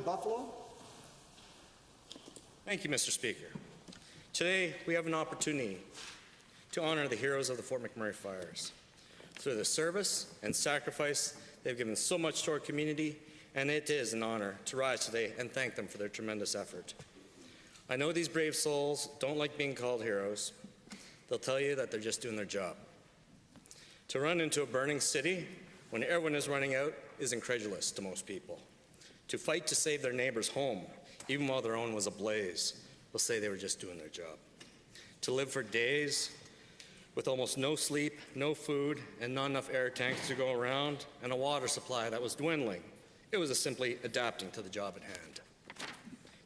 Buffalo. Thank you, Mr. Speaker. Today, we have an opportunity to honor the heroes of the Fort McMurray fires. Through their service and sacrifice, they've given so much to our community, and it is an honor to rise today and thank them for their tremendous effort. I know these brave souls don't like being called heroes. They'll tell you that they're just doing their job. To run into a burning city when everyone is running out is incredulous to most people. To fight to save their neighbor's home, even while their own was ablaze, will say they were just doing their job. To live for days with almost no sleep, no food, and not enough air tanks to go around, and a water supply that was dwindling, it was simply adapting to the job at hand.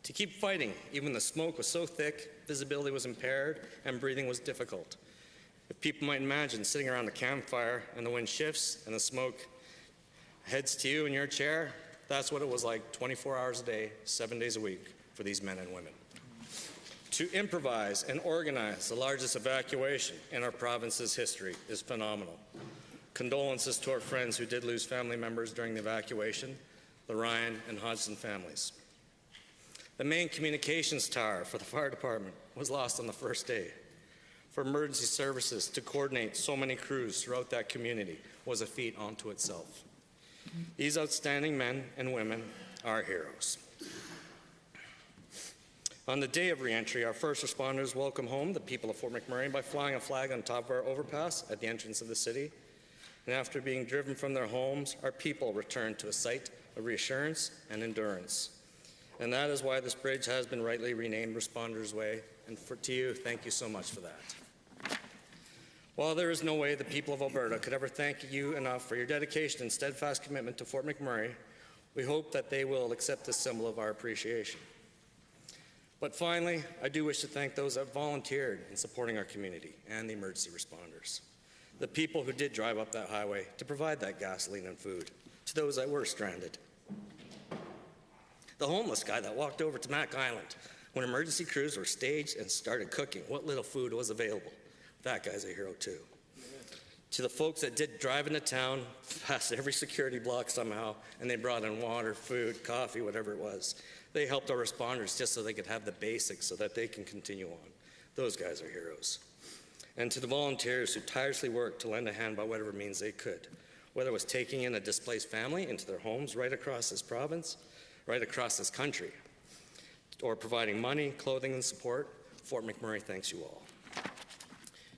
To keep fighting, even the smoke was so thick, visibility was impaired, and breathing was difficult. If people might imagine sitting around a campfire and the wind shifts and the smoke heads to you in your chair, that's what it was like 24 hours a day, 7 days a week for these men and women. To improvise and organize the largest evacuation in our province's history is phenomenal. Condolences to our friends who did lose family members during the evacuation, the Ryan and Hodgson families. The main communications tower for the fire department was lost on the first day. For emergency services to coordinate so many crews throughout that community was a feat unto itself. These outstanding men and women are heroes. On the day of reentry, our first responders welcomed home the people of Fort McMurray by flying a flag on top of our overpass at the entrance of the city. And after being driven from their homes, our people returned to a site of reassurance and endurance. And that is why this bridge has been rightly renamed Responders Way. And to you, thank you so much for that. While there is no way the people of Alberta could ever thank you enough for your dedication and steadfast commitment to Fort McMurray, we hope that they will accept this symbol of our appreciation. But finally, I do wish to thank those that volunteered in supporting our community and the emergency responders. The people who did drive up that highway to provide that gasoline and food to those that were stranded. The homeless guy that walked over to Mac Island when emergency crews were staged and started cooking what little food was available. That guy's a hero too. To the folks that did drive into town, past every security block somehow, and they brought in water, food, coffee, whatever it was. They helped our responders just so they could have the basics so that they can continue on. Those guys are heroes. And to the volunteers who tirelessly worked to lend a hand by whatever means they could, whether it was taking in a displaced family into their homes right across this province, right across this country, or providing money, clothing, and support, Fort McMurray thanks you all.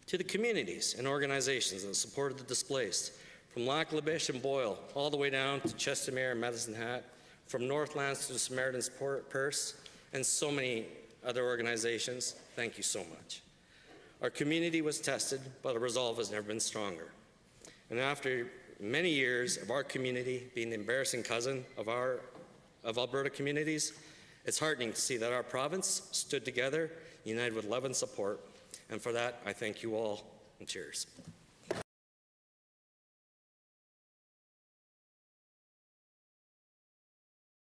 To the communities and organizations that supported the displaced, from Lac La Biche and Boyle, all the way down to Chestermere and Medicine Hat, from Northlands to the Samaritan's Purse, and so many other organizations, thank you so much. Our community was tested, but our resolve has never been stronger. And after many years of our community being the embarrassing cousin of Alberta communities, it's heartening to see that our province stood together, united with love and support. And for that, I thank you all, and cheers.